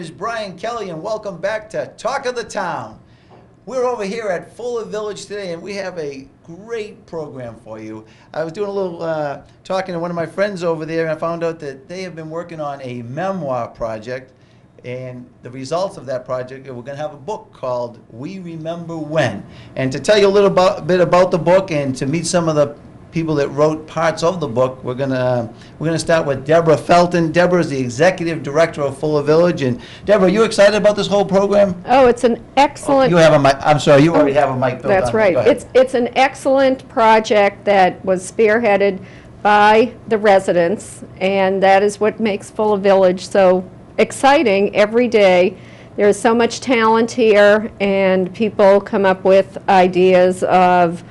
is Brian Kelley, and welcome back to Talk of the Town. We're over here at Fuller Village today, and we have a great program for you. I was doing a little talking to one of my friends over there, and I found out that they have been working on a memoir project, and the results of that project, we're going to have a book called We Remember When. And to tell you a little bit about the book and to meet some of the people that wrote parts of the book, we're gonna start with Deborah Felton. Deborah is the executive director of Fuller Village, and Deborah, are you excited about this whole program? Oh, it's an excellent. Oh, you have a mic. I'm sorry, you already have a mic built. That's right. It's an excellent project that was spearheaded by the residents, and that is what makes Fuller Village so exciting every day. There's so much talent here, and people come up with ideas of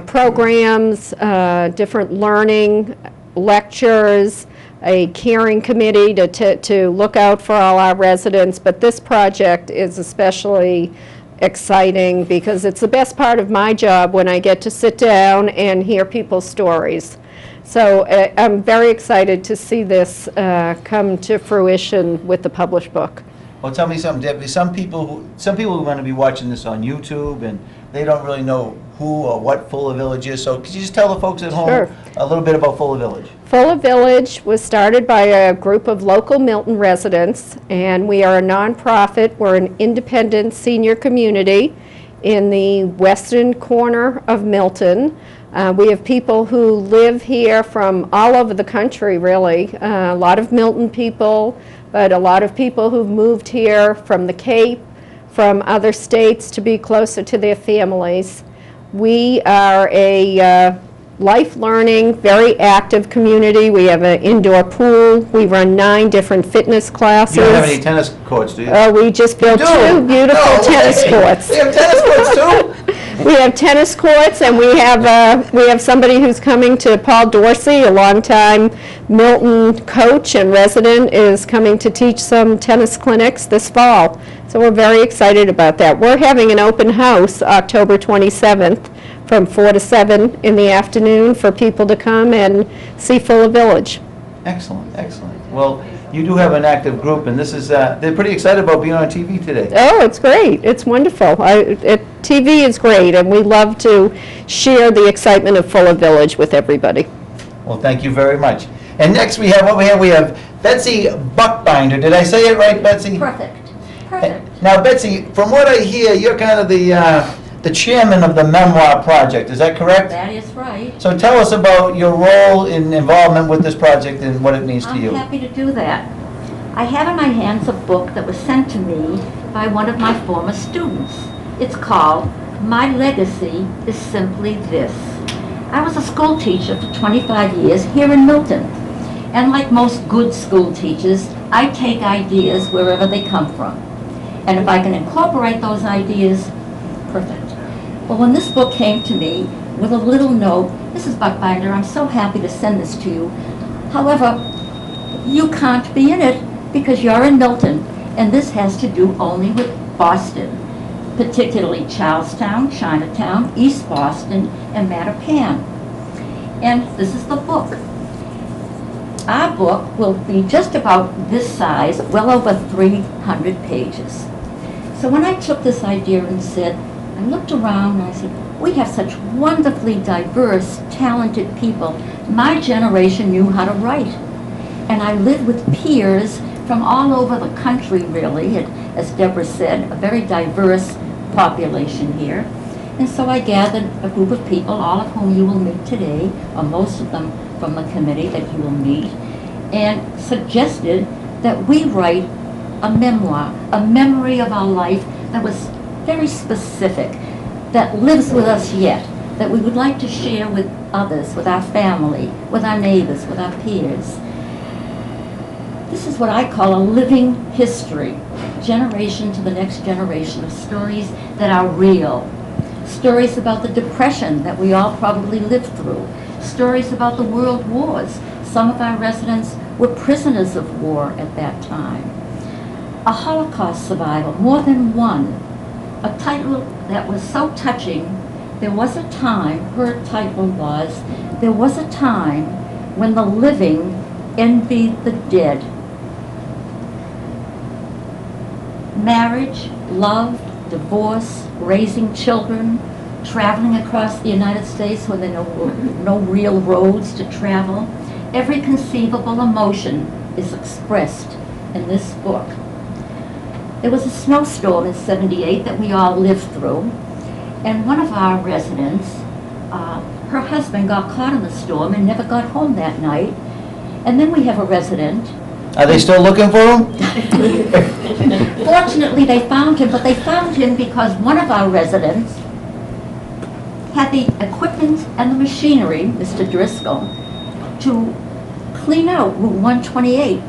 programs, different learning, lectures, a caring committee to look out for all our residents. But this project is especially exciting because it's the best part of my job when I get to sit down and hear people's stories. So I'm very excited to see this come to fruition with the published book. Well, tell me something, Debbie. Some people are going to be watching this on YouTube, and they don't really know who or what Fuller Village is. So could you just tell the folks at home a little bit about Fuller Village? Fuller Village was started by a group of local Milton residents, and we are a nonprofit. We're an independent senior community in the western corner of Milton. We have people who live here from all over the country, really. A lot of Milton people, but a lot of people who've moved here from the Cape, from other states to be closer to their families. We are a life-learning, very active community. We have an indoor pool. We run 9 different fitness classes. You don't have any tennis courts, do you? Oh, we just built 2 beautiful tennis courts. We have tennis courts too? We have tennis courts, and we have somebody who's coming to, Paul Dorsey, a longtime Milton coach and resident, is coming to teach some tennis clinics this fall. So we're very excited about that. We're having an open house October 27th from 4 to 7 in the afternoon for people to come and see Fuller Village. Excellent, excellent. Well, you do have an active group, and this is, they're pretty excited about being on TV today. Oh, it's great. It's wonderful. TV is great, and we love to share the excitement of Fuller Village with everybody. Well, thank you very much. And next we have Betsy Buckbinder. Did I say it right, Betsy? Perfect. Perfect. Now, Betsy, from what I hear, you're kind of the chairman of the Memoir project. Is that correct? That is right. So tell us about your role in involvement with this project and what it means to you. I'm happy to do that. I have in my hands a book that was sent to me by one of my former students. It's called My Legacy is Simply This. I was a school teacher for 25 years here in Milton. And like most good school teachers, I take ideas wherever they come from. And if I can incorporate those ideas, perfect. Well, when this book came to me with a little note, Mrs. Buckbinder, I'm so happy to send this to you. However, you can't be in it because you're in Milton, and this has to do only with Boston, particularly Charlestown, Chinatown, East Boston, and Mattapan. And this is the book. Our book will be just about this size, well over 300 pages. So when I took this idea and said, I looked around and I said, we have such wonderfully diverse, talented people. My generation knew how to write. And I lived with peers from all over the country, really. As Deborah said, a very diverse population here. And so I gathered a group of people, all of whom you will meet today, or most of them from the committee that you will meet, and suggested that we write a memoir, a memory of our life that was very specific, that lives with us yet, that we would like to share with others, with our family, with our neighbors, with our peers. This is what I call a living history, generation to the next generation, of stories that are real. Stories about the Depression that we all probably lived through. Stories about the world wars. Some of our residents were prisoners of war at that time. A Holocaust survivor, more than one. A title that was so touching. There was a time, her title was, there was a time when the living envied the dead. Marriage, love, divorce, raising children, traveling across the United States when there are no real roads to travel. Every conceivable emotion is expressed in this book. There was a snowstorm in '78 that we all lived through, and one of our residents, her husband got caught in the storm and never got home that night. And then we have a resident. Are they still looking for him? Fortunately, they found him, but they found him because one of our residents had the equipment and the machinery, Mr. Driscoll, to clean out Route 128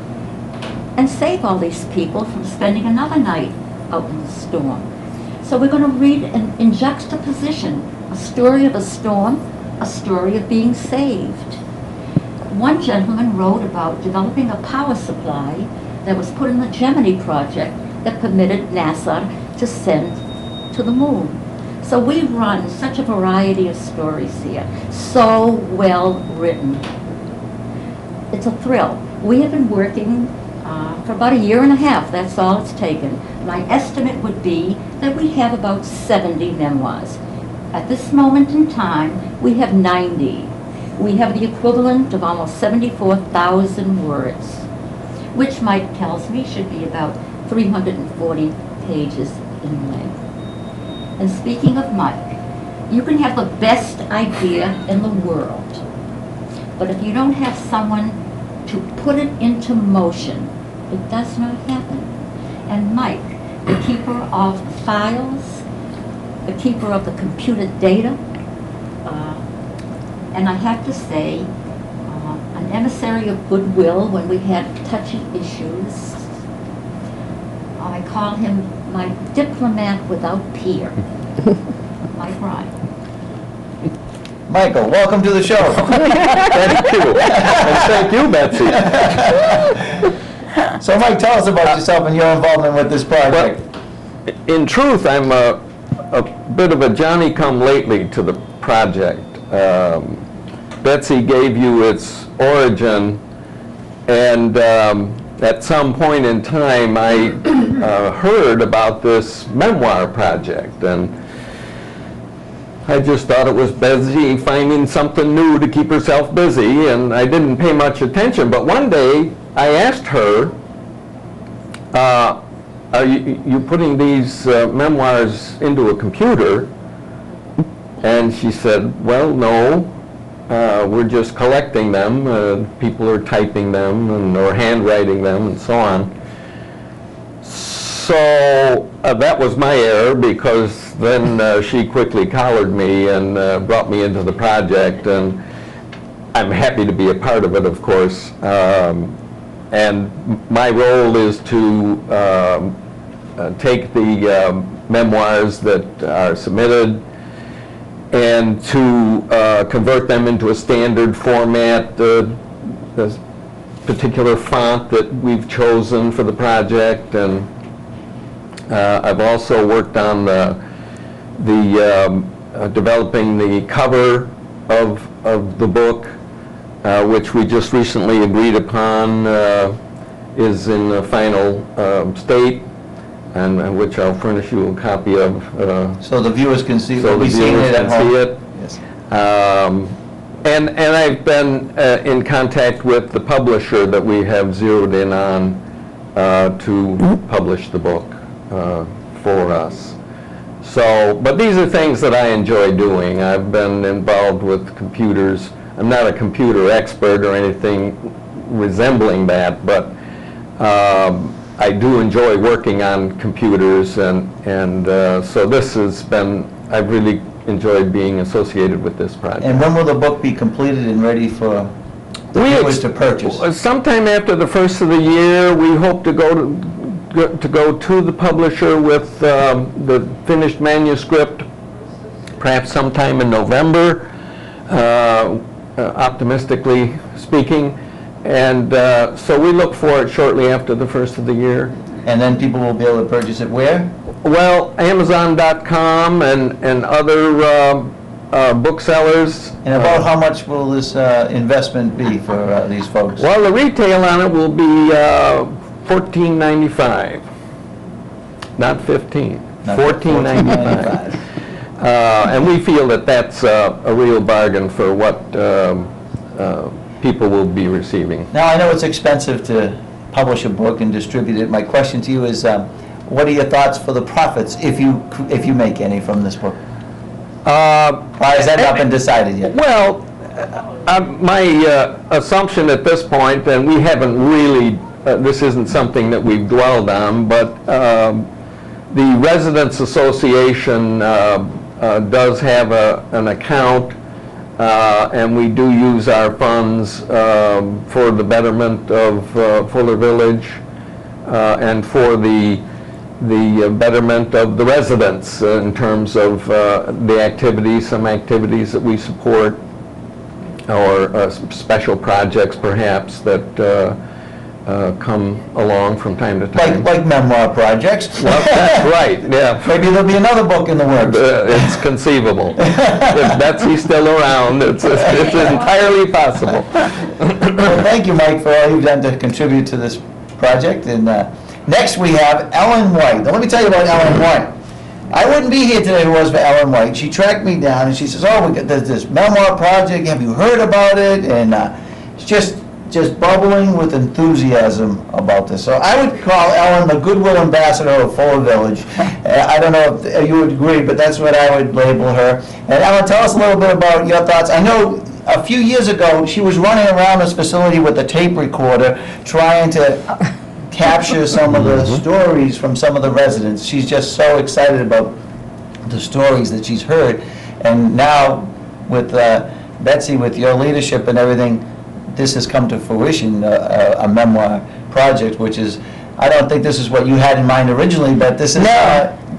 and save all these people from spending another night out in the storm. So we're going to read in juxtaposition a story of a storm, a story of being saved. One gentleman wrote about developing a power supply that was put in the Gemini project that permitted NASA to send to the moon. So we run such a variety of stories here, so well written. It's a thrill. We have been working for about 1.5 years, that's all it's taken. My estimate would be that we have about 70 memoirs. At this moment in time, we have 90. We have the equivalent of almost 74,000 words, which Mike tells me should be about 340 pages in length. And speaking of Mike, you can have the best idea in the world, but if you don't have someone to put it into motion, it does not happen. And Mike, the keeper of files, the keeper of the computer data, and I have to say, an emissary of goodwill when we had touchy issues. I call him my diplomat without peer, my Brian. Michael, welcome to the show. Thank you. And thank you, Betsy. So Mike, tell us about yourself and your involvement with this project. Well, in truth, I'm a bit of a Johnny-come-lately to the project. Betsy gave you its origin, and at some point in time I heard about this memoir project, and I just thought it was Betsy finding something new to keep herself busy, and I didn't pay much attention. But one day I asked her, are you putting these memoirs into a computer? And she said, well, no, we're just collecting them. People are typing them or handwriting them and so on. So that was my error, because then she quickly collared me and brought me into the project, and I'm happy to be a part of it, of course. And my role is to take the memoirs that are submitted and to convert them into a standard format, the particular font that we've chosen for the project. And I've also worked on developing the cover of the book, which we just recently agreed upon, is in the final state, and which I'll furnish you a copy of. So the viewers can see. So the viewers can see it. Yes. And I've been in contact with the publisher that we have zeroed in on to publish the book for us. So, but these are things that I enjoy doing. I've been involved with computers. I'm not a computer expert or anything resembling that, but I do enjoy working on computers, and so this has been, I've really enjoyed being associated with this project. And when will the book be completed and ready for the viewers to purchase? Sometime after the first of the year, we hope to go to the publisher with the finished manuscript, perhaps sometime in November, optimistically speaking. And so we look for it shortly after the first of the year. And then people will be able to purchase it where? Well, Amazon.com and other booksellers. And about how much will this investment be for these folks? Well, the retail on it will be $14.95. Not 15. Not $14.95. And we feel that that's a real bargain for what people will be receiving. Now, I know it's expensive to publish a book and distribute it. My question to you is, what are your thoughts for the profits, if you make any from this book? Or has that not been decided yet? Well, my assumption at this point, and we haven't really, this isn't something that we've dwelled on, but the Residents Association does have an account, and we do use our funds for the betterment of Fuller Village and for the betterment of the residents in terms of the activities, some activities that we support, or special projects perhaps that come along from time to time. Like memoir projects? Well, that's right, yeah. Maybe there'll be another book in the works. It's conceivable. If Betsy's still around, it's entirely possible. Well, thank you, Mike, for all you've done to contribute to this project. And next we have Ellen White. Now, let me tell you about Ellen White. I wouldn't be here today if it was for Ellen White. She tracked me down and she says, oh, there's this memoir project. Have you heard about it? And it's just bubbling with enthusiasm about this. So I would call Ellen the goodwill ambassador of Fuller Village. I don't know if you would agree, but that's what I would label her. And Ellen, tell us a little bit about your thoughts. I know a few years ago she was running around this facility with a tape recorder trying to capture some of the stories from some of the residents. She's just so excited about the stories that she's heard. And now with Betsy, with your leadership and everything, this has come to fruition, a memoir project, which is, I don't think this is what you had in mind originally, but this is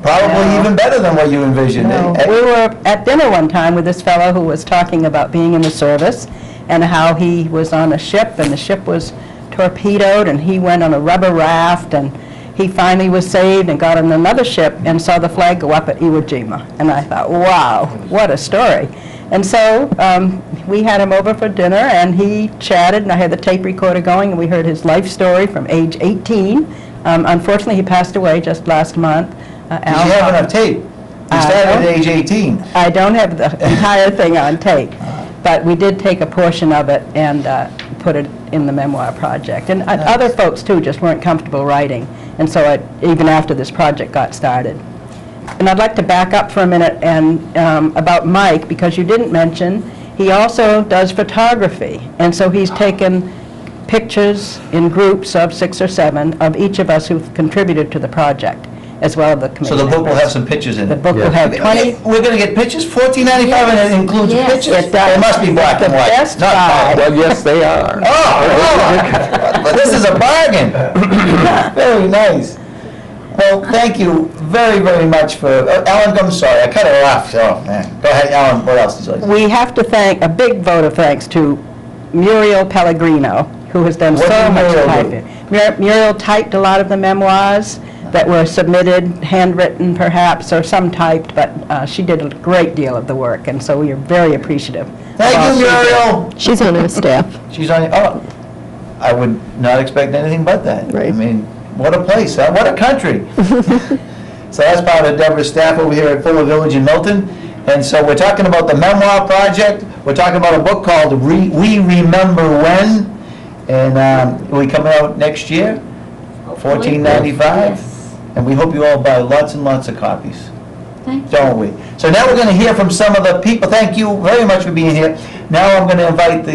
probably even better than what you envisioned. No. We were at dinner one time with this fellow who was talking about being in the service and how he was on a ship and the ship was torpedoed and he went on a rubber raft and he finally was saved and got on another ship and saw the flag go up at Iwo Jima. And I thought, wow, what a story. And so we had him over for dinner and he chatted and I had the tape recorder going and we heard his life story from age 18. Unfortunately, he passed away just last month. Did you have enough tape? You started at age 18. I don't have the entire thing on tape, but we did take a portion of it and put it in the memoir project. And other folks, too, just weren't comfortable writing. And so even after this project got started. And I'd like to back up for a minute and about Mike, because you didn't mention, he also does photography. And so he's taken pictures in groups of 6 or 7 of each of us who've contributed to the project, as well as the committee So the book will members. have some pictures in it? The book will have 20. We're going to get pictures? $14.95 and it includes Yes. pictures? It does. They must be black and The white. best Not buy. color. Well, yes, they are. Oh, well, this is a bargain. Very nice. Well, thank you very, very much for, Ellen, I'm sorry, I cut her off. Oh, man. Go ahead, Ellen, what else did you like to say? We have to thank, a big vote of thanks to Muriel Pellegrino, who has done What so did much Muriel typing. Muriel typed a lot of the memoirs that were submitted, handwritten perhaps, or some typed, but she did a great deal of the work, and so we are very appreciative. Thank you, Muriel. She's on our staff. She's on, I would not expect anything but that. Right. I mean, what a place, huh? What a country. So that's part of Deborah's staff over here at Fuller Village in Milton. And so we're talking about the Memoir project. We're talking about a book called We Remember When. And will be coming out next year, $14.95. Yes. And we hope you all buy lots and lots of copies. Thank you. Don't we? So now we're going to hear from some of the people. Thank you very much for being here. Now I'm going to invite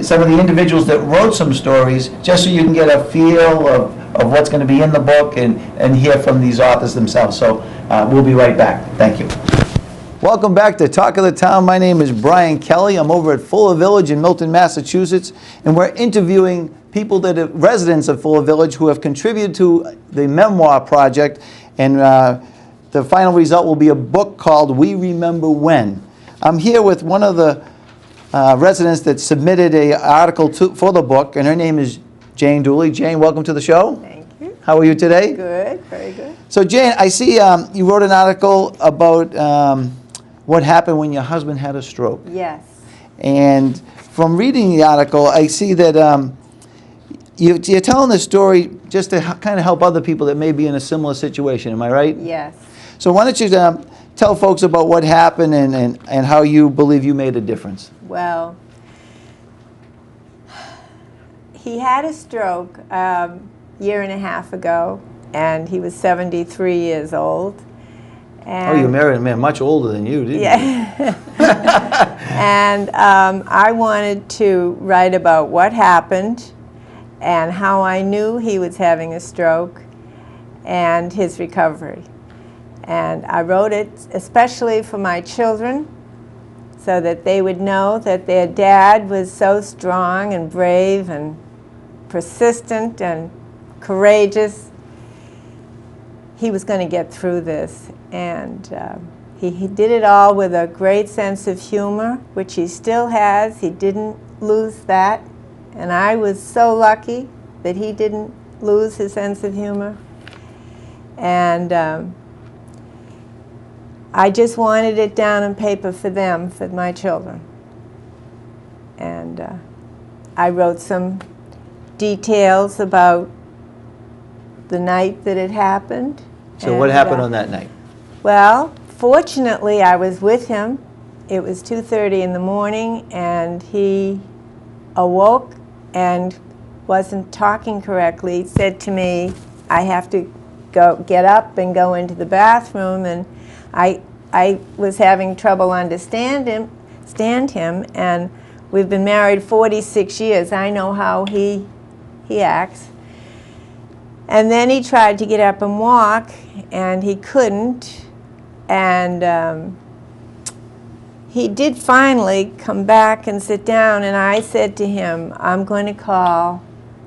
some of the individuals that wrote some stories, just so you can get a feel of what's going to be in the book and hear from these authors themselves. So we'll be right back. Thank you. Welcome back to Talk of the Town. My name is Brian Kelley. I'm over at Fuller Village in Milton, Massachusetts, and we're interviewing people that are residents of Fuller Village who have contributed to the Memoir project, and the final result will be a book called We Remember When. I'm here with one of the residents that submitted an article for the book, and her name is Jane Douly. Jane, welcome to the show. Thank you. How are you today? Good, very good. So Jane, I see you wrote an article about what happened when your husband had a stroke. Yes. And from reading the article, I see that you're telling this story just to kind of help other people that may be in a similar situation. Am I right? Yes. So why don't you tell folks about what happened and how you believe you made a difference? Well, he had a stroke year and a half ago, and he was 73 years old. And Oh, you married a man much older than you, didn't you? yeah. And I wanted to write about what happened and how I knew he was having a stroke and his recovery. And I wrote it especially for my children, so that they would know that their dad was so strong and brave and persistent and courageous. He was going to get through this. And he did it all with a great sense of humor, which he still has. He didn't lose that. And I was so lucky that he didn't lose his sense of humor. And I just wanted it down on paper for them, for my children. And I wrote some details about the night that it happened. So what happened on that night? Well, fortunately, I was with him. It was 2:30 in the morning, and he awoke and wasn't talking correctly. He said to me, I have to get up and go into the bathroom, and I was having trouble stand him, and we've been married 46 years. I know how he acts. And then he tried to get up and walk, and he couldn't. And he did finally come back and sit down, and I said to him, I'm going to call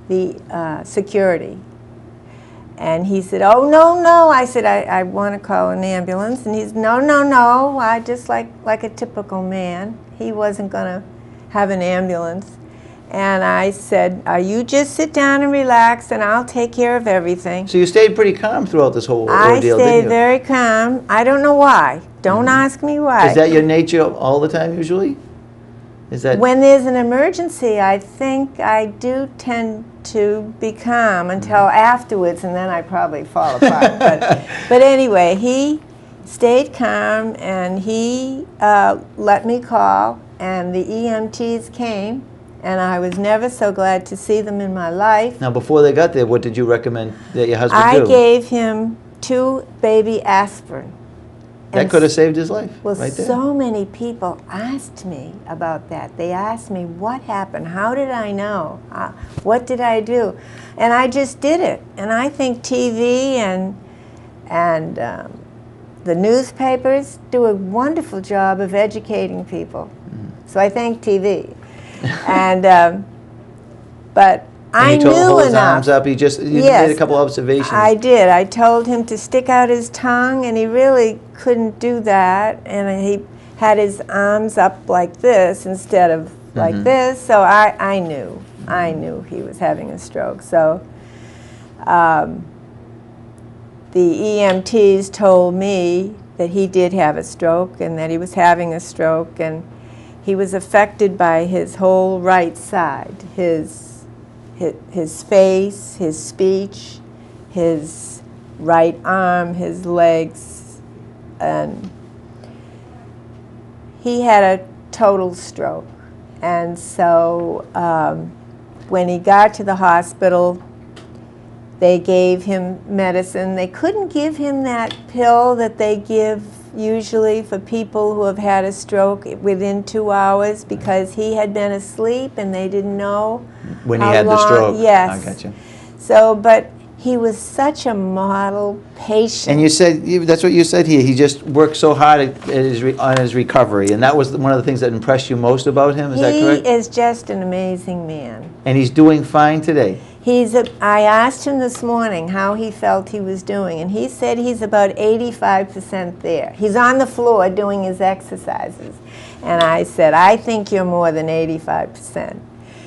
the security. And he said, oh, no, no. I said, I want to call an ambulance. And he said, no, no, no. I just like a typical man. He wasn't going to have an ambulance. And I said, you just sit down and relax, and I'll take care of everything. So you stayed pretty calm throughout this whole I ordeal, stayed didn't you? very calm. I don't know why. Don't ask me why. Is that your nature all the time usually? Is that When there's an emergency, I think I do tend to be calm until afterwards, and then I probably fall apart. But anyway, he stayed calm, and he let me call, and the EMTs came, and I was never so glad to see them in my life. Now, before they got there, what did you recommend that your husband do? I gave him 2 baby aspirin. That could have saved his life, Well, right there. so many people asked me about that. They asked me, what happened? How did I know? What did I do? And I just did it. And I think TV and the newspapers do a wonderful job of educating people. So I thank TV. And but And I you told him to knew hold his enough. arms up. You Yes, made a couple observations. I did. I told him to stick out his tongue, and he really couldn't do that. And he had his arms up like this instead of like this. So I knew he was having a stroke. So the EMTs told me that he did have a stroke and that he was having a stroke, and he was affected by his whole right side, his face, his speech, his right arm, his legs, and he had a total stroke. And so when he got to the hospital, they gave him medicine. They couldn't give him that pill that they give usually for people who have had a stroke within 2 hours, because he had been asleep and they didn't know When he how had the long. stroke. Yes. I got you. So, but he was such a model patient. And you said, that's what you said here, he just worked so hard on his recovery, and that was one of the things that impressed you most about him, is that correct? He is just an amazing man. And he's doing fine today? I asked him this morning how he felt he was doing, and he said he's about 85% there. He's on the floor doing his exercises. And I said, I think you're more than 85%.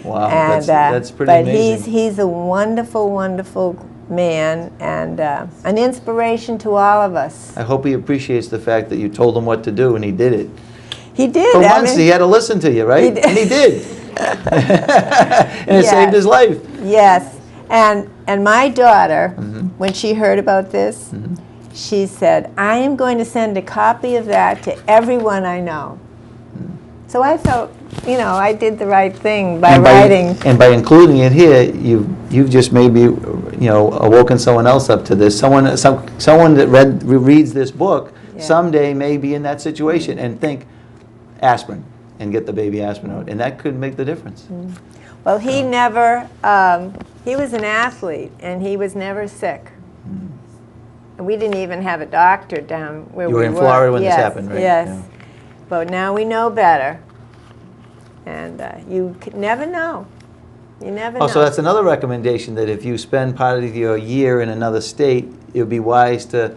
Wow, And, that's pretty but amazing. he's a wonderful, wonderful man, and an inspiration to all of us. I hope he appreciates the fact that you told him what to do, and he did it. He did. For I once, mean, he had to listen to you, right? He did. And he did. And it Yes. saved his life. Yes. And my daughter, when she heard about this, she said, I am going to send a copy of that to everyone I know. So I felt, you know, I did the right thing by writing. And by including it here, you've just maybe, you know, awoken someone else up to this. Someone that reads this book someday may be in that situation and think aspirin and get the baby aspirin out, and that could make the difference. Well, he never, he was an athlete, and he was never sick. And we didn't even have a doctor down where we were. You were in Florida when this happened, right? Yes. Yeah. But now we know better. And you never know. You never know. Oh, so that's another recommendation, that if you spend part of your year in another state, it would be wise to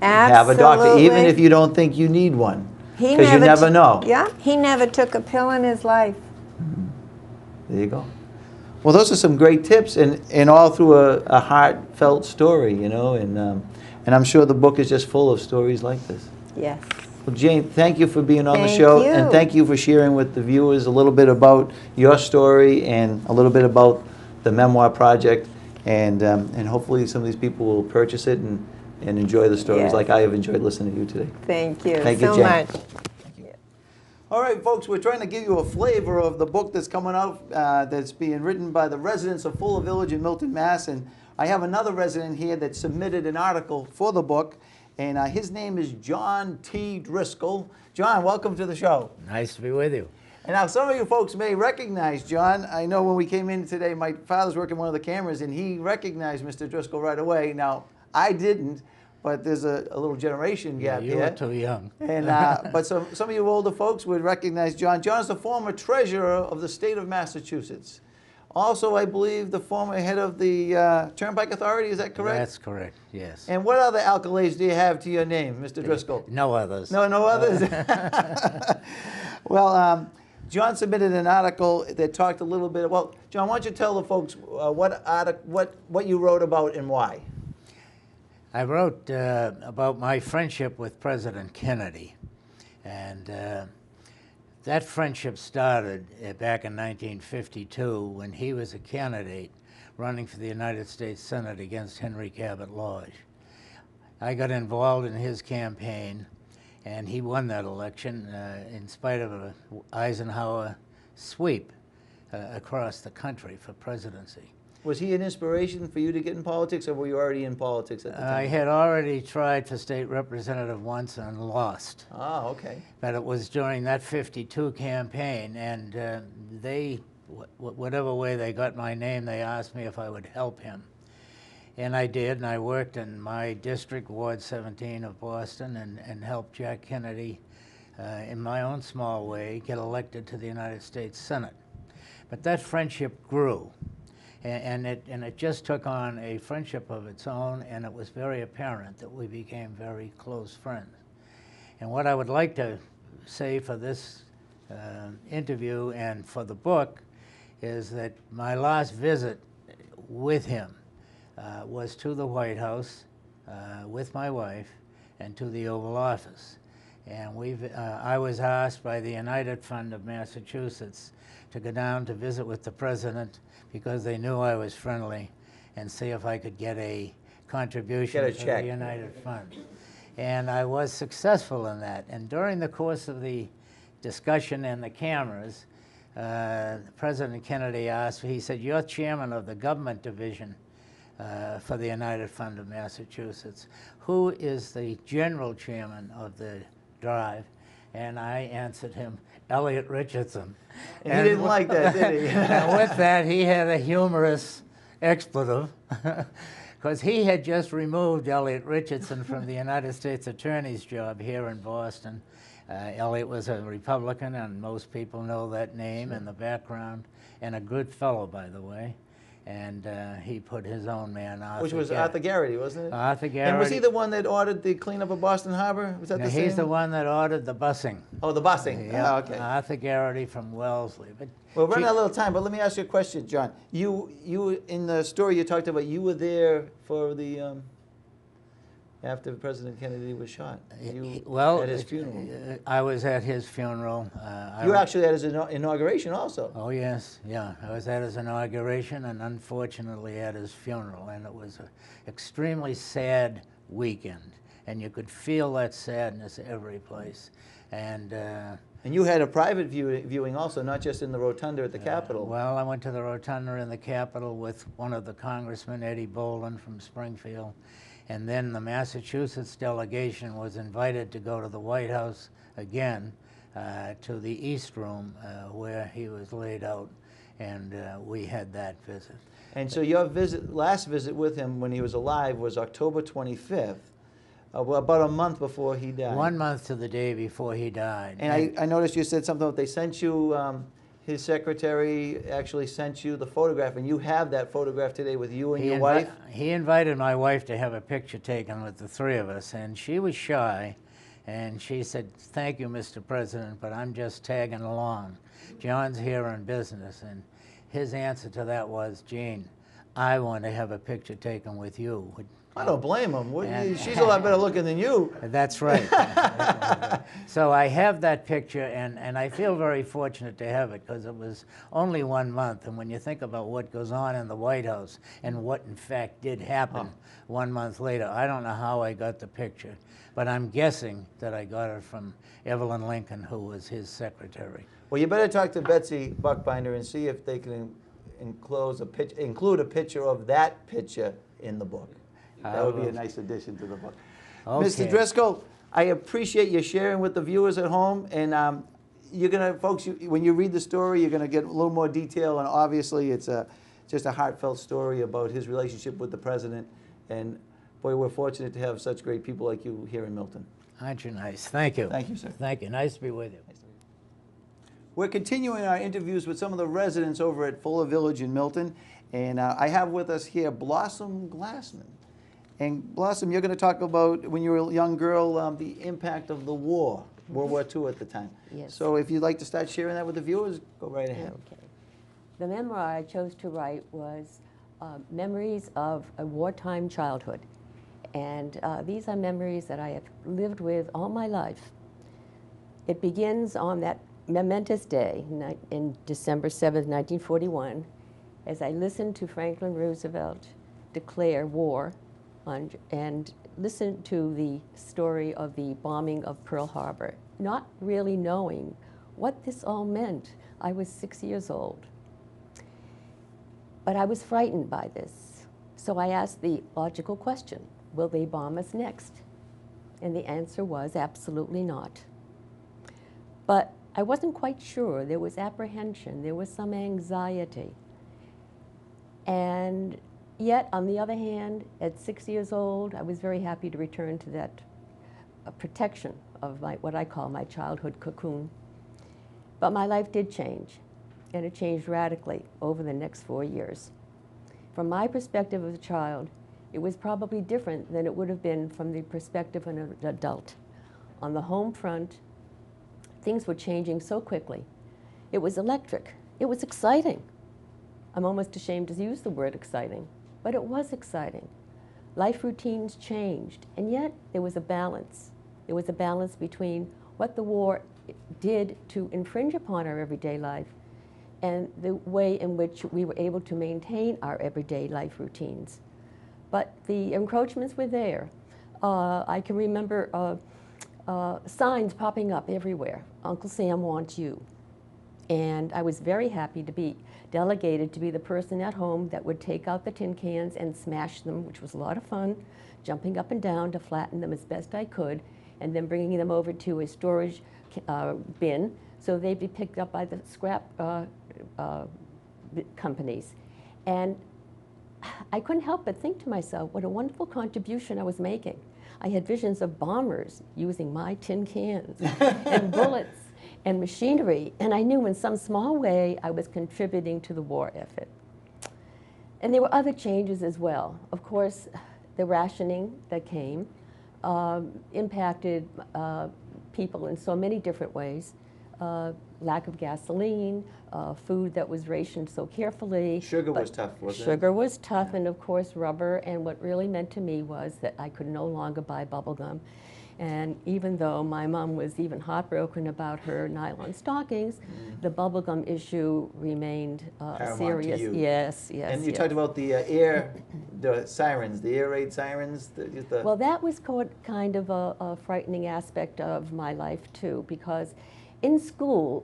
have a doctor, even if you don't think you need one. Because you never know. Yeah, he never took a pill in his life. There you go. Well, those are some great tips, and all through a heartfelt story, you know, and I'm sure the book is just full of stories like this. Yes. Well, Jane, thank you for being on the show, and thank you for sharing with the viewers a little bit about your story and a little bit about the Memoir project, and hopefully some of these people will purchase it and enjoy the stories like I have enjoyed listening to you today. Thank you Thank you, so Jane. much. All right, folks, we're trying to give you a flavor of the book that's coming out that's being written by the residents of Fuller Village in Milton, Mass. And I have another resident here that submitted an article for the book, and his name is John T. Driscoll. John, welcome to the show. Nice to be with you. And now some of you folks may recognize John. I know when we came in today, my father's working one of the cameras, and he recognized Mr. Driscoll right away. Now, I didn't. But there's a little generation gap here. You were too young. And but some of you older folks would recognize John. John's the former treasurer of the state of Massachusetts. Also, I believe, the former head of the Turnpike Authority. Is that correct? That's correct, yes. And what other accolades do you have to your name, Mr. Driscoll? No others. No others? Well, John submitted an article that talked a little bit about... John, why don't you tell the folks what you wrote about and why? I wrote about my friendship with President Kennedy, and that friendship started back in 1952 when he was a candidate running for the United States Senate against Henry Cabot Lodge. I got involved in his campaign, and he won that election in spite of an Eisenhower sweep across the country for presidency. Was he an inspiration for you to get in politics, or were you already in politics at the time? I had already tried for state representative once and lost. Oh, okay. But it was during that 52 campaign, and whatever way they got my name, they asked me if I would help him. And I did, and I worked in my district, Ward 17 of Boston, and helped Jack Kennedy, in my own small way, get elected to the United States Senate. But that friendship grew. And it just took on a friendship of its own, and it was very apparent that we became very close friends. And what I would like to say for this interview and for the book is that my last visit with him was to the White House with my wife and to the Oval Office. And I was asked by the United Fund of Massachusetts to go down to visit with the president because they knew I was friendly, and see if I could get a contribution to the United Fund. And I was successful in that. And during the course of the discussion and the cameras, President Kennedy asked, he said, "You're chairman of the government division for the United Fund of Massachusetts. Who is the general chairman of the drive?" And I answered him, "Elliot Richardson." And he didn't like that, did he? And with that, he had a humorous expletive, because he had just removed Elliot Richardson from the United States Attorney's job here in Boston. Elliot was a Republican, and most people know that name and the background, and a good fellow, by the way. And he put his own man, Arthur Which was Garrity. Arthur Garrity, wasn't it? Arthur Garrity. And was he the one that ordered the cleanup of Boston Harbor? Was that No, the same? he's the one that ordered the busing. Oh, the busing. Yeah, Oh, okay. Arthur Garrity from Wellesley. But Well, we're running out of little time, but let me ask you a question, John. You in the story you talked about, you were there for the after President Kennedy was shot. You Well, at his funeral. I was at his funeral. You were actually at his inauguration also. Oh, yes, yeah. I was at his inauguration and unfortunately at his funeral, and it was an extremely sad weekend, and you could feel that sadness every place. And you had a private viewing also, not just in the rotunda at the Capitol. Well, I went to the rotunda in the Capitol with one of the congressmen, Eddie Bolin from Springfield, and then the Massachusetts delegation was invited to go to the White House again, to the East Room where he was laid out, and we had that visit. And so your last visit with him when he was alive was October 25th, well, about a month before he died. 1 month to the day before he died. And I noticed you said something about they sent you, his secretary actually sent you the photograph, and you have that photograph today with you and your wife? He invited my wife to have a picture taken with the three of us, and she was shy, and she said, "Thank you, Mr. President, but I'm just tagging along. John's here on business." And his answer to that was, "Gene, I want to have a picture taken with you." I don't blame him. She's a lot better looking than you. That's right. So I have that picture, and I feel very fortunate to have it because it was only 1 month. And when you think about what goes on in the White House and what in fact did happen 1 month later, I don't know how I got the picture, but I'm guessing that I got it from Evelyn Lincoln, who was his secretary. Well, you better talk to Betsy Buckbinder and see if they can include a picture of that picture in the book. That would be a nice addition to the book. Okay. Mr. Driscoll, I appreciate you sharing with the viewers at home, and you're gonna, folks, when you read the story, you're gonna get a little more detail, and obviously it's just a heartfelt story about his relationship with the president, and boy, we're fortunate to have such great people like you here in Milton. Aren't you nice? Thank you. Thank you, sir. Thank you. Nice to be with you. We're continuing our interviews with some of the residents over at Fuller Village in Milton, and I have with us here Blossom Glassman. And Blossom, you're going to talk about, when you were a young girl, the impact of the war, World War II at the time. Yes. So if you'd like to start sharing that with the viewers, go right ahead. Okay. The memoir I chose to write was Memories of a Wartime Childhood. And these are memories that I have lived with all my life. It begins on that momentous day in December 7th, 1941, as I listened to Franklin Roosevelt declare war and listen to the story of the bombing of Pearl Harbor, not really knowing what this all meant. I was 6 years old. But I was frightened by this. So I asked the logical question, will they bomb us next? And the answer was absolutely not. But I wasn't quite sure. There was apprehension. There was some anxiety. And yet, on the other hand, at 6 years old, I was very happy to return to that protection of what I call my childhood cocoon. But my life did change, and it changed radically over the next 4 years. From my perspective as a child, it was probably different than it would have been from the perspective of an adult. On the home front, things were changing so quickly. It was electric. It was exciting. I'm almost ashamed to use the word exciting. But it was exciting. Life routines changed, and yet there was a balance. There was a balance between what the war did to infringe upon our everyday life and the way in which we were able to maintain our everyday life routines. But the encroachments were there. I can remember signs popping up everywhere. Uncle Sam wants you. And I was very happy to be delegated to be the person at home that would take out the tin cans and smash them, which was a lot of fun, jumping up and down to flatten them as best I could, and then bringing them over to a storage bin so they'd be picked up by the scrap companies. And I couldn't help but think to myself what a wonderful contribution I was making. I had visions of bombers using my tin cans and bullets and machinery, and I knew in some small way I was contributing to the war effort. And there were other changes as well. Of course, the rationing that came impacted people in so many different ways. lack of gasoline, food that was rationed so carefully. Sugar but was tough, wasn't it? Sugar was tough, and of course rubber, and what really meant to me was that I could no longer buy bubble gum. And even though my mom was even heartbroken about her nylon stockings, the bubblegum issue remained Paramount serious. to you. Yes, yes. And you yes. talked about the the sirens, the air raid sirens. Well, that was kind of a frightening aspect of my life too, because in school,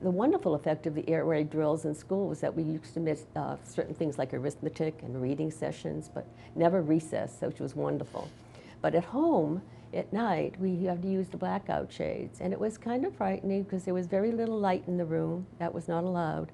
the wonderful effect of the air raid drills in school was that we used to miss certain things like arithmetic and reading sessions, but never recess, which was wonderful. But at home, at night, we had to use the blackout shades, and it was kind of frightening because there was very little light in the room. That was not allowed.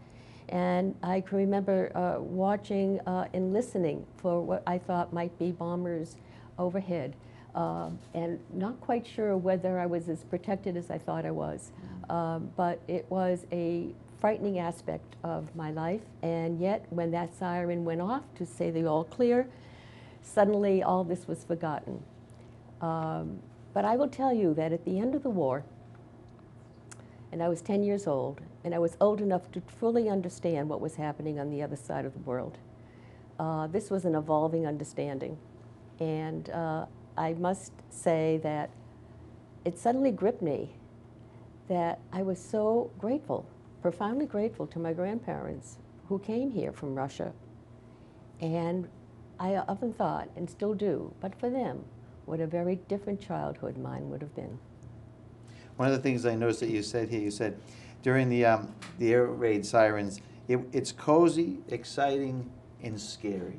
And I can remember watching and listening for what I thought might be bombers overhead, and not quite sure whether I was as protected as I thought I was. But it was a frightening aspect of my life, and yet when that siren went off to say the all clear, suddenly all this was forgotten. But I will tell you that at the end of the war, and I was 10 years old, and I was old enough to fully understand what was happening on the other side of the world. This was an evolving understanding. And I must say that it suddenly gripped me that I was so grateful, profoundly grateful to my grandparents who came here from Russia. And I often thought, and still do, but for them, what a very different childhood mine would have been. One of the things I noticed that you said here, you said during the air raid sirens, it's cozy, exciting, and scary,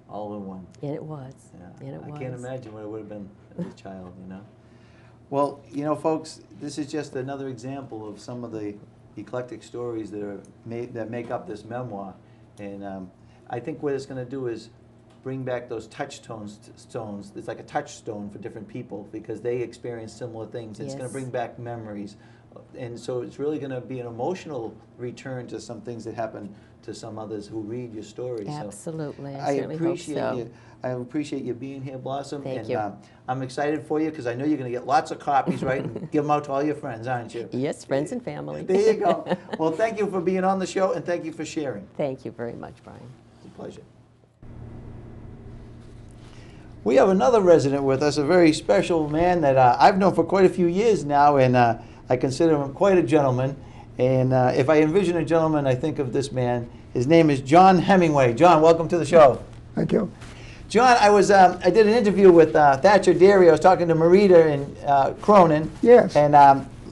all in one. And it was. Yeah. And it was. I can't imagine what it would have been as a child, you know. Well, you know, folks, this is just another example of some of the eclectic stories that make up this memoir, and I think what it's going to do is bring back those stones. It's like a touchstone for different people because they experience similar things. It's going to bring back memories. And so it's really going to be an emotional return to some things that happen to some others who read your stories. Absolutely. So I certainly appreciate hope so. you. I appreciate you being here, Blossom. Thank you. I'm excited for you because I know you're going to get lots of copies, right? And give them out to all your friends, aren't you? Yes, friends and family. There you go. Well, thank you for being on the show, and thank you for sharing. Thank you very much, Brian. It's a pleasure. We have another resident with us, a very special man that I've known for quite a few years now, and I consider him quite a gentleman. And if I envision a gentleman, I think of this man. His name is John Hemingway. John, welcome to the show. Thank you. John, I did an interview with Thatcher Deary. I was talking to Marita and Cronin. Yes. And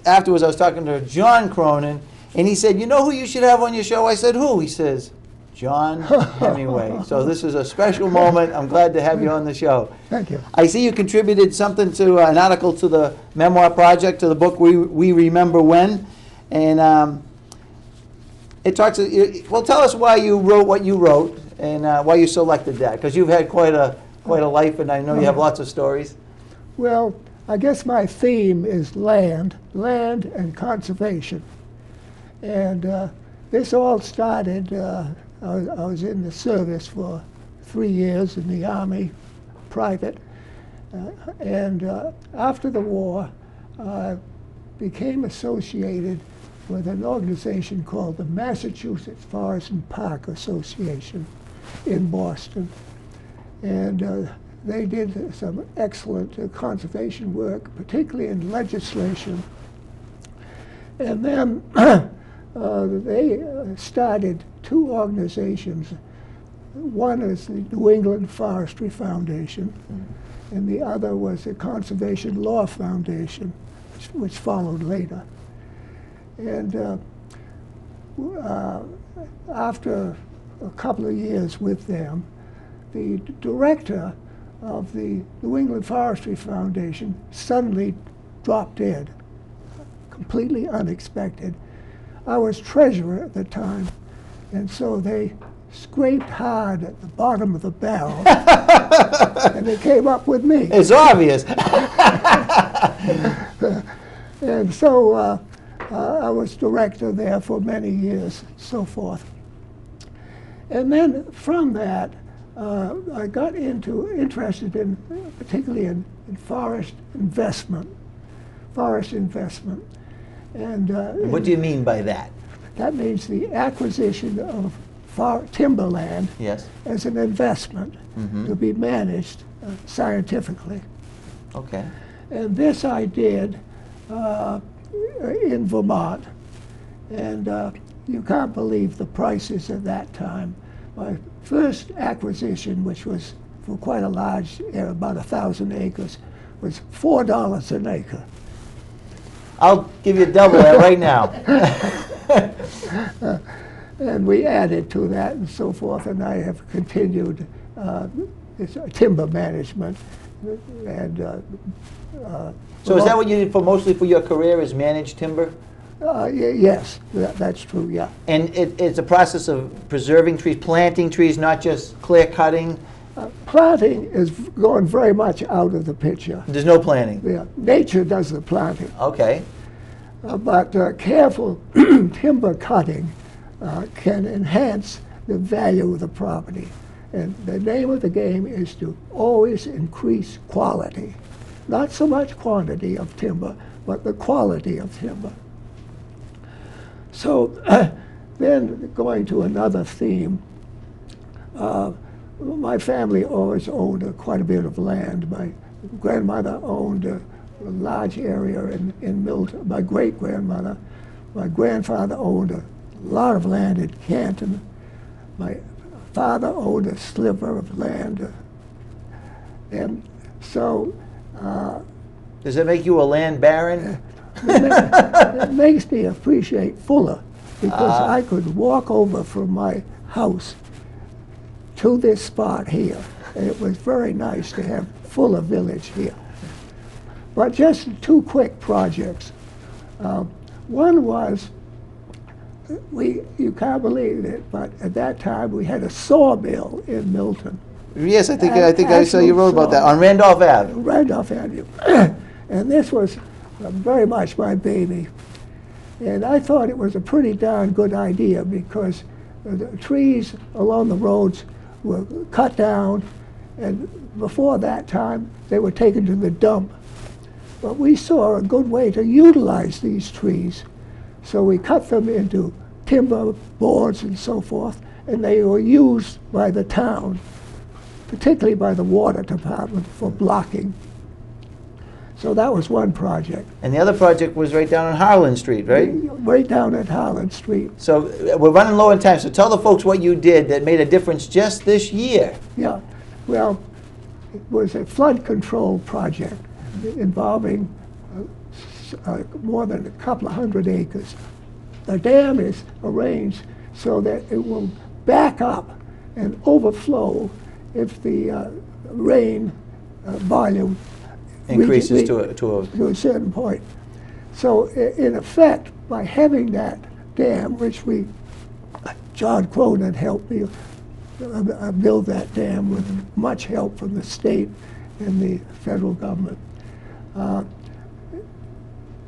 afterwards, I was talking to John Cronin, and he said, "You know who you should have on your show?" I said, "Who?" He says, John Hemingway. So this is a special moment. I'm glad to have you on the show. Thank you. I see you contributed something to an article to the Memoir project, to the book We Remember When, and it talks. Well, tell us why you wrote what you wrote and why you selected that, because you've had quite a life, and I know you have lots of stories. Well, I guess my theme is land and conservation, and this all started. I was in the service for 3 years in the Army, private, and after the war, I became associated with an organization called the Massachusetts Forest and Park Association in Boston, and they did some excellent conservation work, particularly in legislation. And then they started 2 organizations. One is the New England Forestry Foundation, and the other was the Conservation Law Foundation, which followed later. And after a couple of years with them, the director of the New England Forestry Foundation suddenly dropped dead, completely unexpected. I was treasurer at the time, and so they scraped hard at the bottom of the barrel, and they came up with me. It's obvious. And so I was director there for many years, so forth. And then from that, I got interested in, particularly in forest investment. And What do you mean by that? that means the acquisition of timberland Yes. as an investment to be managed scientifically. Okay. And this I did in Vermont. And you can't believe the prices at that time. My first acquisition, which was for quite a large area, about 1,000 acres, was $4 an acre. I'll give you double that right now. And we added to that and so forth, and I have continued this timber management. And So is that what you did for mostly for your career, is manage timber? yes, that's true, yeah. And it's a process of preserving trees, planting trees, not just clear cutting? Planting is going very much out of the picture. There's no planting? Yeah, nature does the planting. Okay. But careful timber cutting can enhance the value of the property. And the name of the game is to always increase quality. Not so much quantity of timber, but the quality of timber. So then going to another theme, my family always owned quite a bit of land. My grandmother owned a large area in Milton, my great-grandmother. My grandfather owned a lot of land in Canton. My father owned a sliver of land. And so... Does that make you a land baron? It makes me appreciate Fuller, because I could walk over from my house to this spot here, and it was very nice to have Fuller Village here. But just two quick projects. One was, you can't believe it, but at that time we had a sawmill in Milton. Yes, I think I saw you wrote about that on Randolph Ave. Randolph Avenue. And this was very much my baby. And I thought it was a pretty darn good idea, because the trees along the roads were cut down, and before that time they were taken to the dump. But we saw a good way to utilize these trees. So we cut them into timber boards and so forth, and they were used by the town, particularly by the water department, for blocking. So that was one project. And the other project was right down on Harlan Street, right? Right down at Harlan Street. So we're running low on time, so tell the folks what you did that made a difference just this year. Yeah, well, it was a flood control project involving more than a couple of hundred acres. The dam is arranged so that it will back up and overflow if the rain volume Increases to a certain point. So in effect, by having that dam, which John Cronin helped me build that dam with much help from the state and the federal government.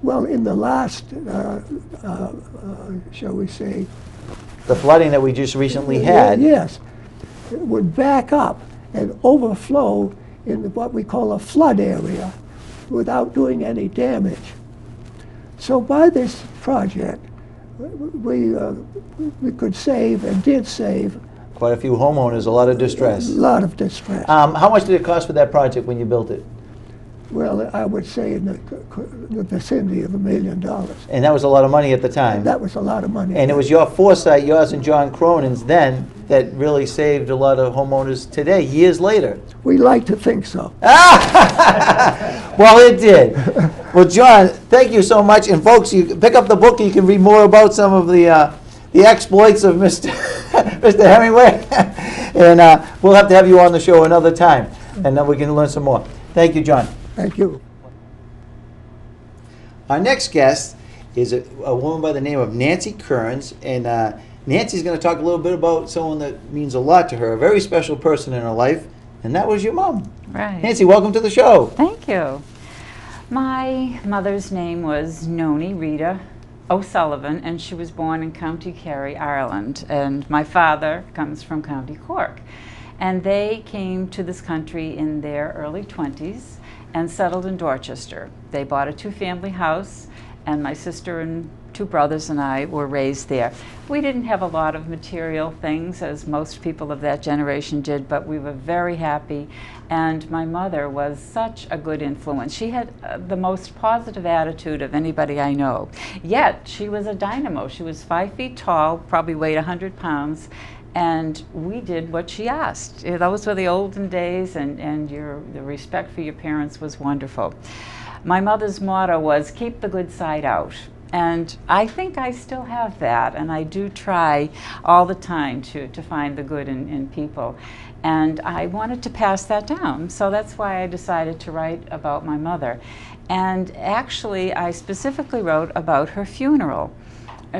Well, in the last, shall we say, the flooding that we just recently had. Yes, it would back up and overflow in what we call a flood area without doing any damage. So by this project, we could save and did save. Quite a few homeowners, a lot of distress. A lot of distress. How much did it cost for that project when you built it? Well, I would say in the vicinity of $1 million. And that was a lot of money at the time. That was a lot of money. And it was your foresight, yours and John Cronin's then, that really saved a lot of homeowners today, years later. We like to think so. Well, it did. Well, John, thank you so much. And folks, you pick up the book, you can read more about some of the exploits of Mr. Mr. Hemingway. And we'll have to have you on the show another time, and then we can learn some more. Thank you, John. Thank you. Our next guest is a woman by the name of Nancy Curin, and Nancy's going to talk a little bit about someone that means a lot to her, a very special person in her life, and that was your mom. Right. Nancy, welcome to the show. Thank you. My mother's name was Noni Rita O'Sullivan, and she was born in County Kerry, Ireland, and my father comes from County Cork. And they came to this country in their early 20s and settled in Dorchester. They bought a two-family house and my sister and 2 brothers and I were raised there. We didn't have a lot of material things, as most people of that generation did, but we were very happy, and my mother was such a good influence. She had the most positive attitude of anybody I know, yet she was a dynamo. She was 5 feet tall, probably weighed 100 pounds, and we did what she asked. Those were the olden days, and the respect for your parents was wonderful. My mother's motto was, keep the good side out. And I think I still have that, and I do try all the time to find the good in people. And I wanted to pass that down, so that's why I decided to write about my mother. And actually, I specifically wrote about her funeral.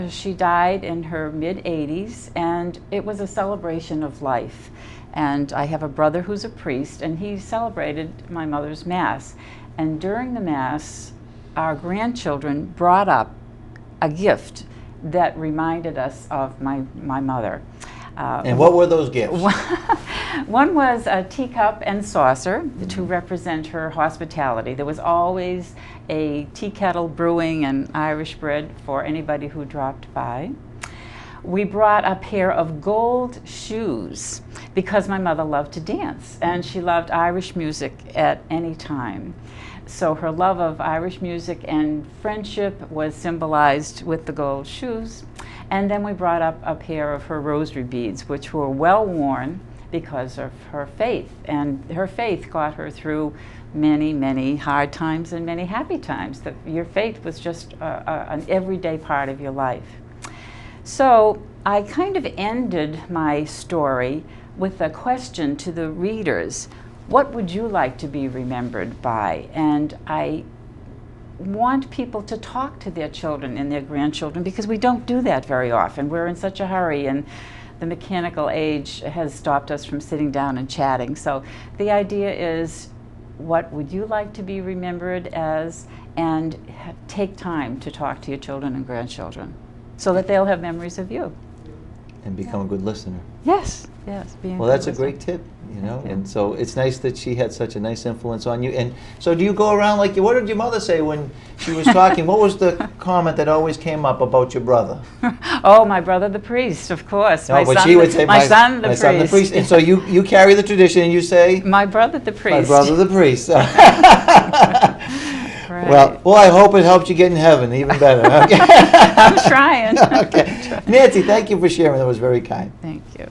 She died in her mid-80s, and it was a celebration of life. And I have a brother who's a priest, and he celebrated my mother's Mass. And during the Mass, our grandchildren brought up a gift that reminded us of my mother. And what were those gifts? One was a teacup and saucer to represent her hospitality. There was always a tea kettle brewing and Irish bread for anybody who dropped by. We brought a pair of gold shoes because my mother loved to dance, and she loved Irish music at any time. So her love of Irish music and friendship was symbolized with the gold shoes. And then we brought up a pair of her rosary beads, which were well worn because of her faith. And her faith got her through many, many hard times and many happy times. Your faith was just an everyday part of your life. So I kind of ended my story with a question to the readers. What would you like to be remembered by? And I want people to talk to their children and their grandchildren, because we don't do that very often. We're in such a hurry, and the mechanical age has stopped us from sitting down and chatting. So the idea is, what would you like to be remembered as? And take time to talk to your children and grandchildren so that they'll have memories of you. And become a good listener. Yes, yes. Well, that's a great tip, you know, and so it's nice that she had such a nice influence on you. And so do you go around like, what did your mother say when she was talking? What was the comment that always came up about your brother? Oh, my brother the priest, of course. No, but she would say, my son the priest. And so you carry the tradition and you say? My brother the priest. My brother the priest. Right. Well, I hope it helped you get in heaven, even better. Okay. I'm trying. Okay. Nancy, thank you for sharing. That was very kind. Thank you.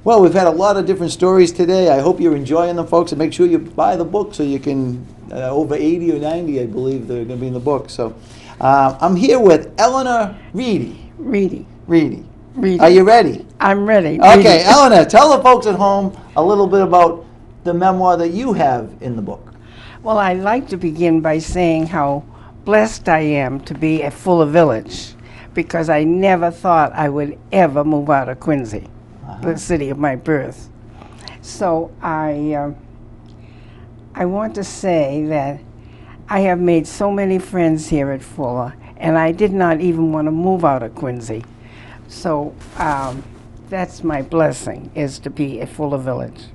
Well, we've had a lot of different stories today. I hope you're enjoying them, folks, and make sure you buy the book so you can, over 80 or 90, I believe, they're going to be in the book. So I'm here with Ellena Rey. Rey. Are you ready? I'm ready. Okay, Ellena, tell the folks at home a little bit about the memoir that you have in the book. Well, I'd like to begin by saying how blessed I am to be at Fuller Village, because I never thought I would ever move out of Quincy, the city of my birth. So I want to say that I have made so many friends here at Fuller, and I did not even want to move out of Quincy. So that's my blessing, is to be at Fuller Village.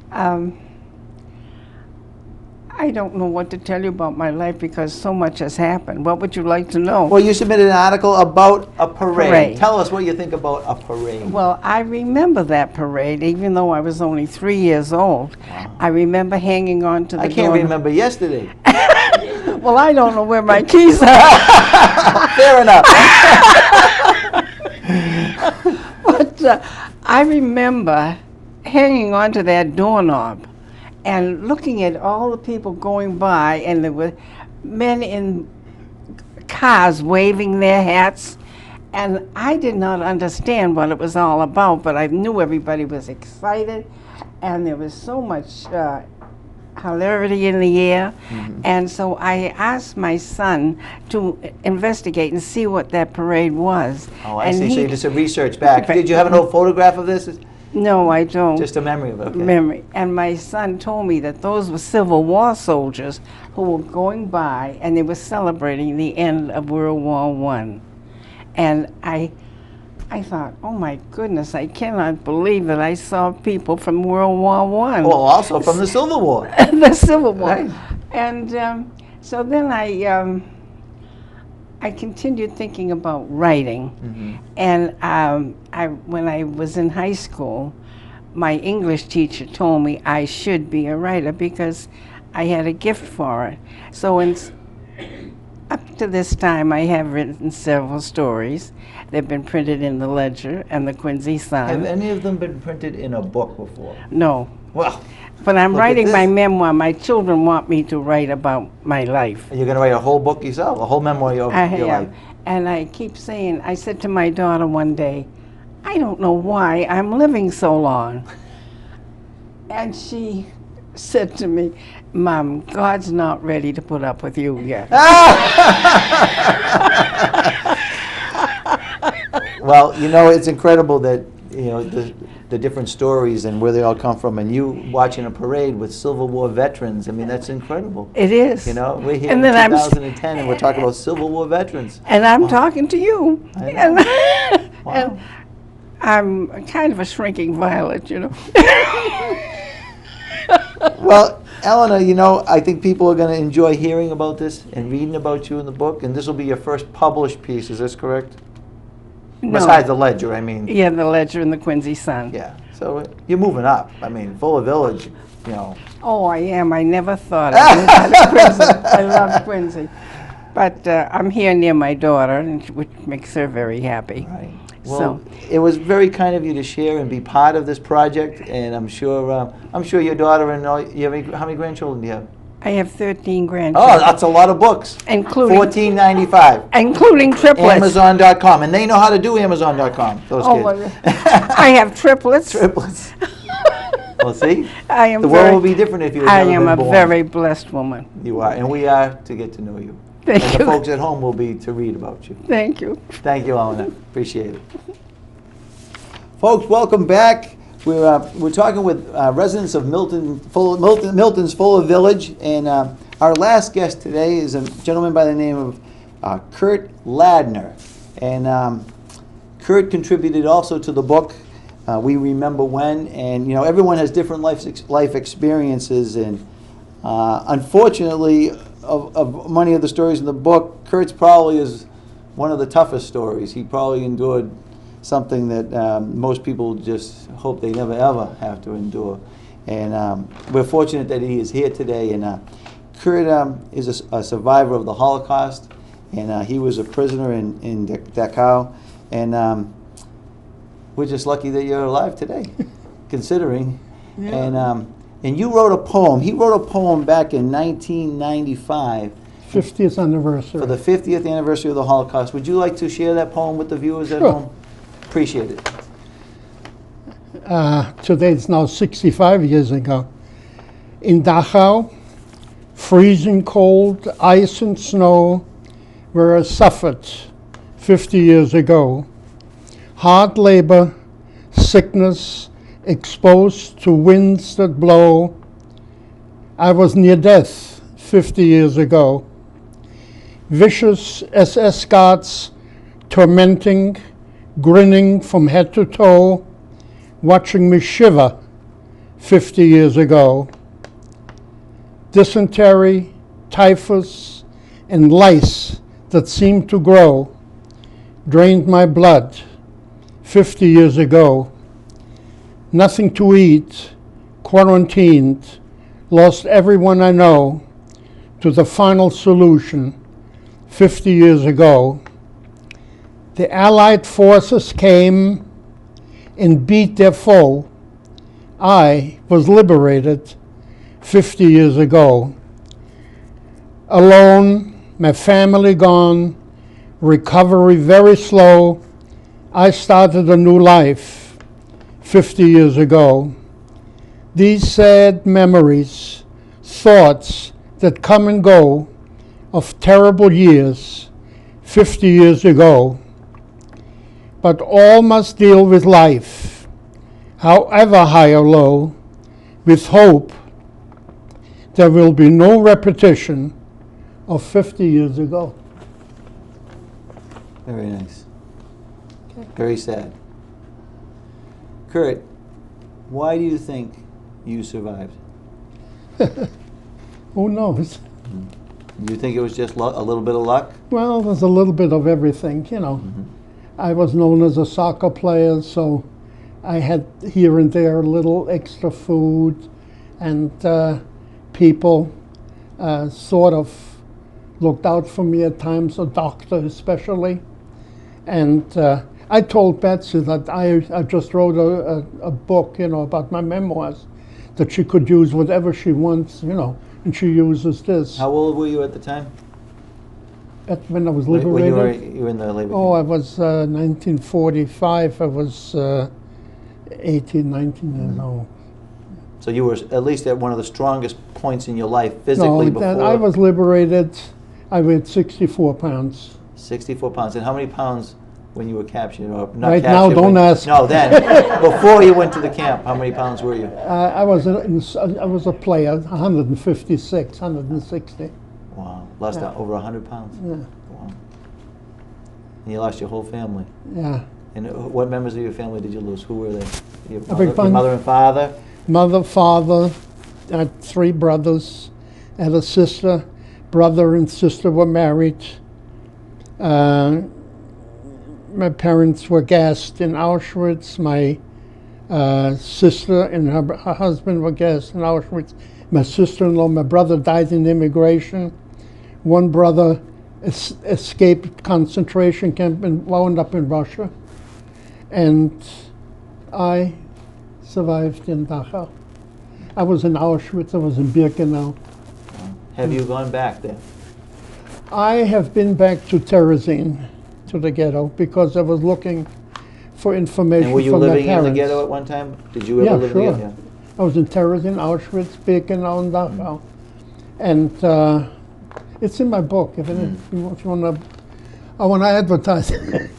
I don't know what to tell you about my life because so much has happened. What would you like to know? Well, you submitted an article about a parade. Tell us what you think about a parade. Well, I remember that parade, even though I was only 3 years old. Wow. I remember hanging on to the I can't remember yesterday. Well, I don't know where my keys are. Fair enough. But I remember hanging on to that doorknob and looking at all the people going by, and there were men in cars waving their hats, and I did not understand what it was all about, but I knew everybody was excited, and there was so much hilarity in the air. And so I asked my son to investigate and see what that parade was. Oh, I see. So you did some research back. Did you have an old photograph of this? No, I don't. Just a memory of it, okay. Memory. And my son told me that those were Civil War soldiers who were going by, and they were celebrating the end of World War I. And I thought, oh my goodness, I cannot believe that I saw people from World War I. Well, also from the Civil War. The Civil War. Right. And so then I continued thinking about writing. And when I was in high school, my English teacher told me I should be a writer because I had a gift for it. So up to this time, I have written several stories. They've been printed in the Ledger and the Quincy Sun. Have any of them been printed in a book before? No. Well, but I'm look at writing my this. memoir. My children want me to write about my life. You're going to write a whole book yourself, a whole memoir of your life. And I keep saying, I said to my daughter one day, I don't know why I'm living so long. And she said to me, Mom, God's not ready to put up with you yet. Well, you know, it's incredible that, you know, the different stories and where they all come from, and you watching a parade with Civil War veterans. I mean, that's incredible. It is. You know, we're here And in then 2010 and we're talking about Civil War veterans. And I'm talking to you. I know. Wow. And I'm kind of a shrinking violet, you know. Well, Ellena, you know, I think people are going to enjoy hearing about this and reading about you in the book, and this will be your first published piece, is this correct? No. Besides the Ledger, I mean. Yeah, the Ledger and the Quincy Sun. Yeah, so you're moving up. I mean, Fuller Village, you know. Oh, I am. I never thought I moved out of Quincy. I love Quincy. But I'm here near my daughter, which makes her very happy. Right. Well, it was very kind of you to share and be part of this project, and I'm sure your daughter and all, you have how many grandchildren do you have? I have 13 grandchildren. Oh, that's a lot of books. Including $14.95. Including triplets. Amazon.com, and they know how to do Amazon.com. Those kids. Well, I have triplets. Triplets. Well, see, I am the world will be different if you had I never am been a born. very blessed woman. You are, and we are to get to know you. Thank and you. the folks at home will be to read about you. Thank you. Thank you, Ellena. Appreciate it. Folks, welcome back. We're talking with residents of Milton's Fuller Village, and our last guest today is a gentleman by the name of Kurt Ladner, and Kurt contributed also to the book We Remember When, and you know everyone has different life experiences, and unfortunately, of many of the stories in the book, Kurt's probably is one of the toughest stories. He probably endured something that most people just hope they never ever have to endure. And we're fortunate that he is here today. And Kurt is a survivor of the Holocaust, and he was a prisoner in Dachau. And we're just lucky that you're alive today, considering. Yeah. And you wrote a poem. He wrote a poem back in 1995. 50th anniversary. For the 50th anniversary of the Holocaust. Would you like to share that poem with the viewers at home? Appreciate it. Today it's now 65 years ago. In Dachau, freezing cold, ice and snow, where I suffered 50 years ago. Hard labor, sickness, exposed to winds that blow. I was near death 50 years ago. Vicious SS guards tormenting, grinning from head to toe, watching me shiver 50 years ago. Dysentery, typhus, and lice that seemed to grow drained my blood 50 years ago. Nothing to eat, quarantined, lost everyone I know to the final solution 50 years ago. The Allied forces came and beat their foe. I was liberated 50 years ago. Alone, my family gone, recovery very slow, I started a new life 50 years ago. These sad memories, thoughts that come and go of terrible years 50 years ago. But all must deal with life, however high or low, with hope there will be no repetition of 50 years ago. Very nice. Very sad. Kurt, why do you think you survived? Who knows? You think it was just a little bit of luck? Well, there's a little bit of everything, you know. I was known as a soccer player, so I had here and there a little extra food, and people sort of looked out for me at times, a doctor especially. And I told Betsy that I just wrote a book, you know, about my memoirs, that she could use whatever she wants, you know, and she uses this. How old were you at the time? When I was When liberated? you were in the labor Oh, I camp? was 1945. I was 18, 19 years old. So you were at least at one of the strongest points in your life physically No, before? I was liberated. I weighed 64 pounds. 64 pounds. And how many pounds when you were captured? Or not Right now, captured, don't when- ask. No, then. Before you went to the camp, how many pounds were you? I was a player, 156, 160. Wow. Lost over 100 pounds. Yeah. Wow. And you lost your whole family. Yeah. And what members of your family did you lose? Who were they? Your Everybody. mother and father? Mother, father, I had 3 brothers. I had a sister. Brother and sister were married. My parents were gassed in Auschwitz. My sister and her husband were gassed in Auschwitz. My sister-in-law, my brother died in immigration. One brother escaped concentration camp and wound up in Russia. And I survived in Dachau. I was in Auschwitz, I was in Birkenau. Have you gone back there? I have been back to Terezin, to the ghetto, because I was looking for information And were you from my living in parents. the ghetto at one time? Did you ever Yeah, live sure. in the ghetto? I was in Terezin, Auschwitz, Birkenau, and Dachau. And it's in my book, if you want to, I want to advertise it.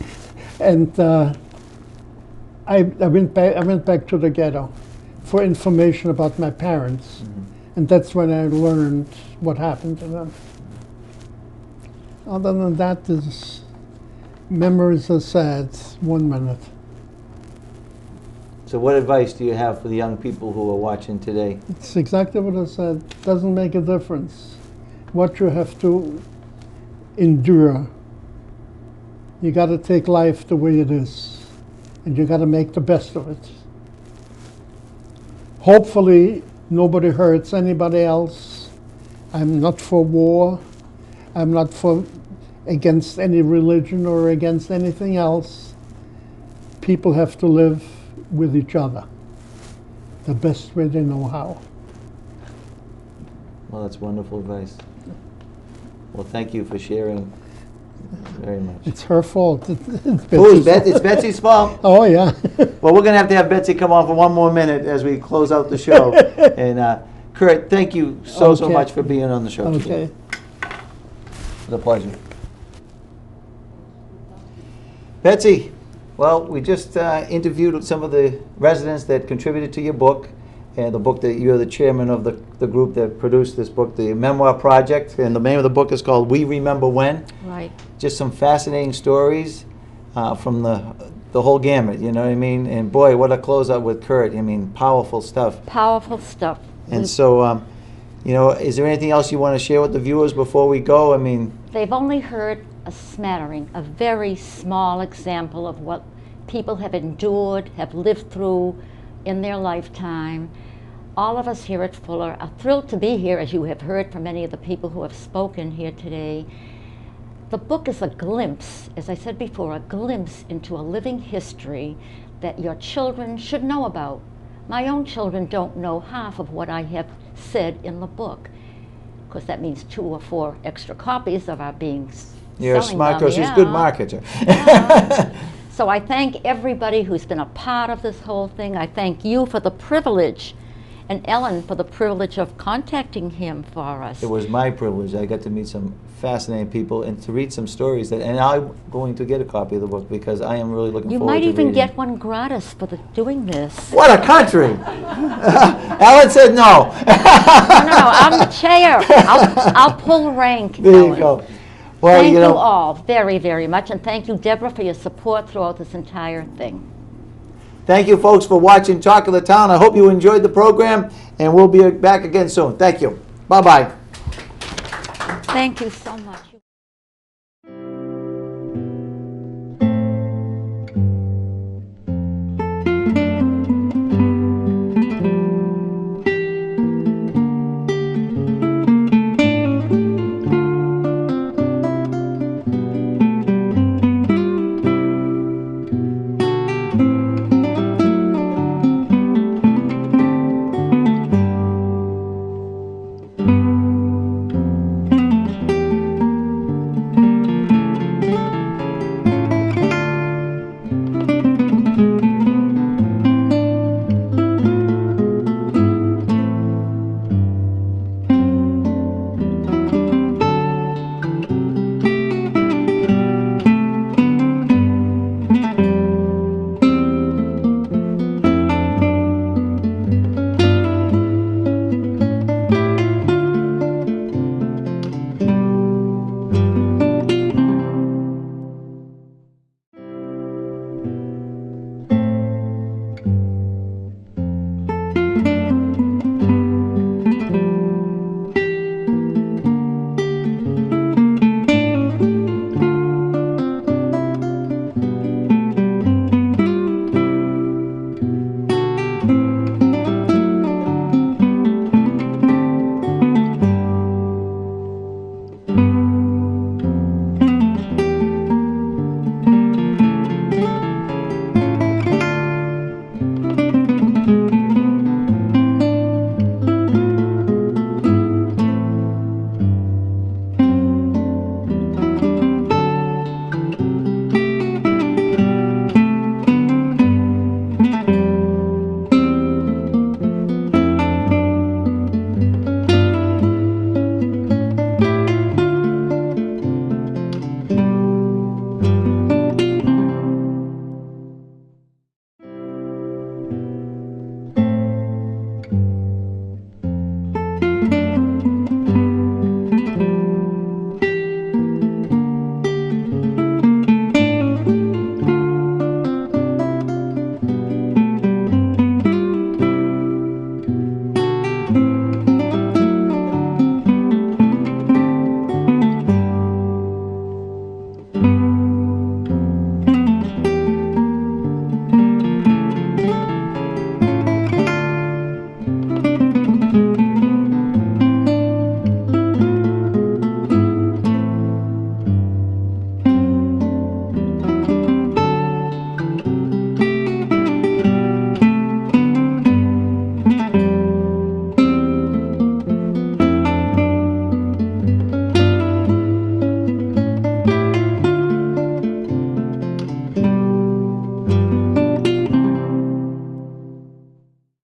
And I went back to the ghetto for information about my parents. And that's when I learned what happened to them. Other than that, memories are sad. 1 minute. So what advice do you have for the young people who are watching today? It's exactly what I said. Doesn't make a difference what you have to endure. You got to take life the way it is, and you got to make the best of it. Hopefully, nobody hurts anybody else. I'm not for war. I'm not against any religion or against anything else. People have to live with each other the best way they know how. Well, that's wonderful advice. Well, thank you for sharing very much. It's her fault. It's Betsy's fault. Oh, yeah. Well, we're going to have Betsy come on for 1 more minute as we close out the show. And Kurt, thank you so much for being on the show today. It's a pleasure. Betsy, well, we just interviewed some of the residents that contributed to your book, and the book that you're the chairman of the group that produced this book, the Memoir Project, and the name of the book is called We Remember When. Right. Just some fascinating stories from the whole gamut, you know what I mean? And boy, what a closeout with Kurt. I mean, powerful stuff. Powerful stuff. And so, you know, is there anything else you want to share with the viewers before we go? I mean, They've only heard a smattering, a very small example of what people have endured, have lived through in their lifetime. All of us here at Fuller are thrilled to be here, as you have heard from many of the people who have spoken here today. The book is a glimpse, as I said before, a glimpse into a living history that your children should know about. My own children don't know half of what I have said in the book. Of course, that means 2 or 4 extra copies of our being you're a smart girl. She's a good marketer. So I thank everybody who's been a part of this whole thing. I thank you for the privilege, and Ellen for the privilege of contacting him for us. It was my privilege. I got to meet some fascinating people and to read some stories that, and I'm going to get a copy of the book because I am really looking You forward to might even reading. get one gratis for doing this. What a country! Alan said no. No, I'm the chair. I'll pull rank. There you Ellen. go. Well, Thank you know, all very, very much, and thank you, Deborah, for your support throughout this entire thing. thank you folks for watching Talk of the Town. I hope you enjoyed the program, and we'll be back again soon. Thank you. Bye-bye. Thank you so much.